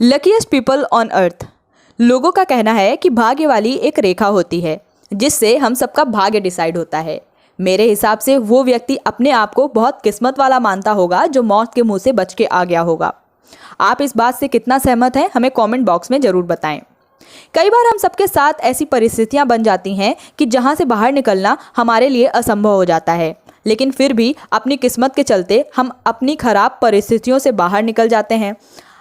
Luckiest people on earth. लोगों का कहना है कि भाग्य वाली एक रेखा होती है जिससे हम सबका भाग्य डिसाइड होता है। मेरे हिसाब से वो व्यक्ति अपने आप को बहुत किस्मत वाला मानता होगा जो मौत के मुंह से बच के आ गया होगा। आप इस बात से कितना सहमत हैं, हमें कमेंट बॉक्स में ज़रूर बताएं। कई बार हम सबके साथ ऐसी परिस्थितियां बन जाती हैं कि जहां से बाहर निकलना हमारे लिए असंभव हो जाता है, लेकिन फिर भी अपनी किस्मत के चलते हम अपनी खराब परिस्थितियों से बाहर निकल जाते हैं।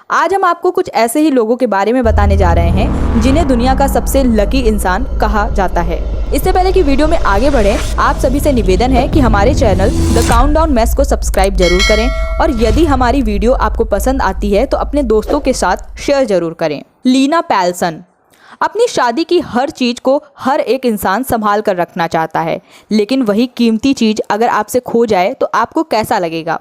आज हम आपको कुछ ऐसे ही लोगों के बारे में बताने जा रहे हैं जिन्हें दुनिया का सबसे लकी इंसान कहा जाता है। इससे पहले कि वीडियो में आगे बढ़ें, आप सभी से निवेदन है कि हमारे चैनल द काउंटडाउन मेस को सब्सक्राइब जरूर करें और यदि हमारी वीडियो आपको पसंद आती है तो अपने दोस्तों के साथ शेयर जरूर करें। लीना पैलसन। अपनी शादी की हर चीज़ को हर एक इंसान संभाल कर रखना चाहता है, लेकिन वही कीमती चीज़ अगर आपसे खो जाए तो आपको कैसा लगेगा।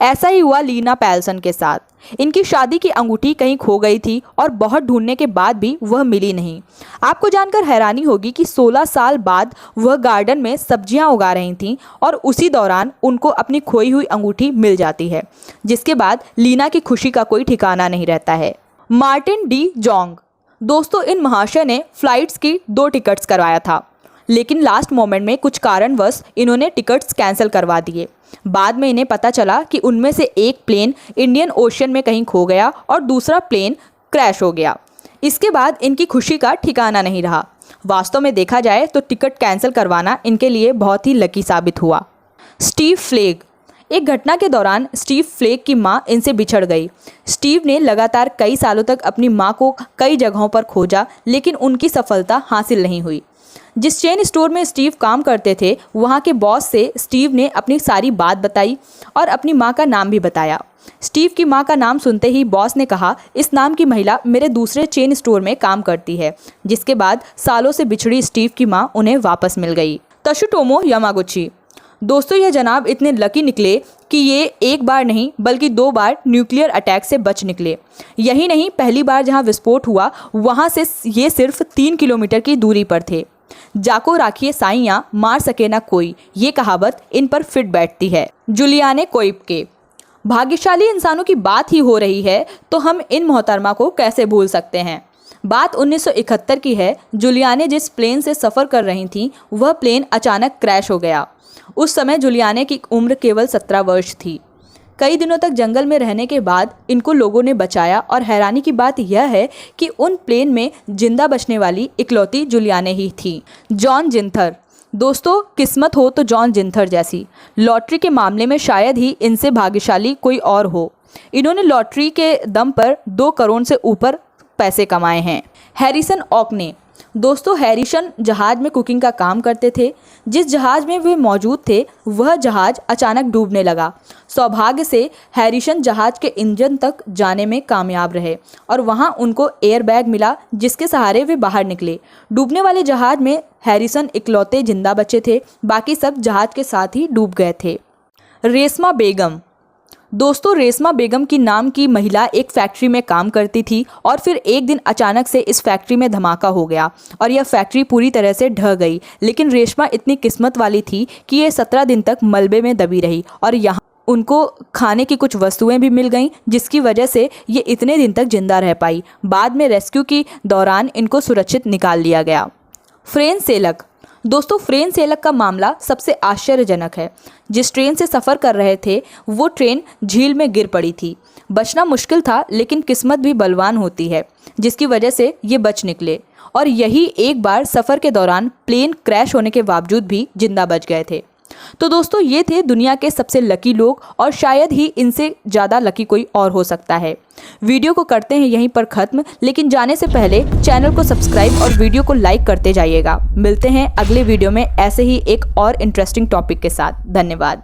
ऐसा ही हुआ लीना पैलसन के साथ। इनकी शादी की अंगूठी कहीं खो गई थी और बहुत ढूंढने के बाद भी वह मिली नहीं। आपको जानकर हैरानी होगी कि 16 साल बाद वह गार्डन में सब्जियां उगा रही थीं और उसी दौरान उनको अपनी खोई हुई अंगूठी मिल जाती है, जिसके बाद लीना की खुशी का कोई ठिकाना नहीं रहता है। Martin D Jong. दोस्तों, इन महाशय ने फ्लाइट्स की 2 टिकट्स करवाया था, लेकिन लास्ट मोमेंट में कुछ कारणवश इन्होंने टिकट्स कैंसिल करवा दिए। बाद में इन्हें पता चला कि उनमें से एक प्लेन इंडियन ओशन में कहीं खो गया और दूसरा प्लेन क्रैश हो गया। इसके बाद इनकी खुशी का ठिकाना नहीं रहा। वास्तव में देखा जाए तो टिकट कैंसिल करवाना इनके लिए बहुत ही लकी साबित हुआ। Steve flag. एक घटना के दौरान स्टीव फ्लेग की मां इनसे बिछड़ गई। स्टीव ने लगातार कई सालों तक अपनी मां को कई जगहों पर खोजा, लेकिन उनकी सफलता हासिल नहीं हुई। जिस चेन स्टोर में स्टीव काम करते थे, वहां के बॉस से स्टीव ने अपनी सारी बात बताई और अपनी मां का नाम भी बताया। स्टीव की मां का नाम सुनते ही बॉस ने कहा, इस नाम की महिला मेरे दूसरे चेन स्टोर में काम करती है। जिसके बाद सालों से बिछड़ी स्टीव की मां उन्हें वापस मिल गई। तशुटोमो यामागुची। दोस्तों, यह जनाब इतने लकी निकले कि ये एक बार नहीं बल्कि 2 बार न्यूक्लियर अटैक से बच निकले। यही नहीं, पहली बार जहां विस्फोट हुआ वहां से ये सिर्फ 3 किलोमीटर की दूरी पर थे। जाको राखिए साइयां, मार सके ना कोई, ये कहावत इन पर फिट बैठती है। जुलियाने कोइपके। भाग्यशाली इंसानों की बात ही हो रही है तो हम इन मोहतरमा को कैसे भूल सकते हैं। बात 1971 की है। जुलियाने जिस प्लेन से सफ़र कर रही थीं, वह प्लेन अचानक क्रैश हो गया। उस समय जुलियाने की उम्र केवल 17 वर्ष थी। कई दिनों तक जंगल में रहने के बाद इनको लोगों ने बचाया और हैरानी की बात यह है कि उन प्लेन में जिंदा बचने वाली इकलौती जुलियाने ही थी। जॉन जिंथर। दोस्तों, किस्मत हो तो जॉन जिंथर जैसी। लॉटरी के मामले में शायद ही इनसे भाग्यशाली कोई और हो। इन्होंने लॉटरी के दम पर 2 करोड़ से ऊपर पैसे कमाए हैं। हैरिसन ऑकने। दोस्तों, हैरिसन जहाज में कुकिंग का काम करते थे। जिस जहाज में वे मौजूद थे वह जहाज अचानक डूबने लगा। सौभाग्य से हैरिसन जहाज के इंजन तक जाने में कामयाब रहे और वहां उनको एयर बैग मिला, जिसके सहारे वे बाहर निकले। डूबने वाले जहाज में हैरिसन इकलौते जिंदा बचे थे, बाकी सब जहाज के साथ ही डूब गए थे। रेशमा बेगम। दोस्तों, रेशमा बेगम की नाम की महिला एक फैक्ट्री में काम करती थी और फिर एक दिन अचानक से इस फैक्ट्री में धमाका हो गया और यह फैक्ट्री पूरी तरह से ढह गई। लेकिन रेशमा इतनी किस्मत वाली थी कि ये 17 दिन तक मलबे में दबी रही और यहाँ उनको खाने की कुछ वस्तुएं भी मिल गईं, जिसकी वजह से ये इतने दिन तक जिंदा रह पाई। बाद में रेस्क्यू के दौरान इनको सुरक्षित निकाल लिया गया। फ्रेंच सेलक। दोस्तों, फ्रेंच सेलक का मामला सबसे आश्चर्यजनक है। जिस ट्रेन से सफ़र कर रहे थे वो ट्रेन झील में गिर पड़ी थी। बचना मुश्किल था, लेकिन किस्मत भी बलवान होती है, जिसकी वजह से ये बच निकले और यही एक बार सफ़र के दौरान प्लेन क्रैश होने के बावजूद भी जिंदा बच गए थे। तो दोस्तों, ये थे दुनिया के सबसे लकी लोग और शायद ही इनसे ज़्यादा लकी कोई और हो सकता है। वीडियो को करते हैं यहीं पर ख़त्म, लेकिन जाने से पहले चैनल को सब्सक्राइब और वीडियो को लाइक करते जाइएगा। मिलते हैं अगले वीडियो में ऐसे ही एक और इंटरेस्टिंग टॉपिक के साथ। धन्यवाद।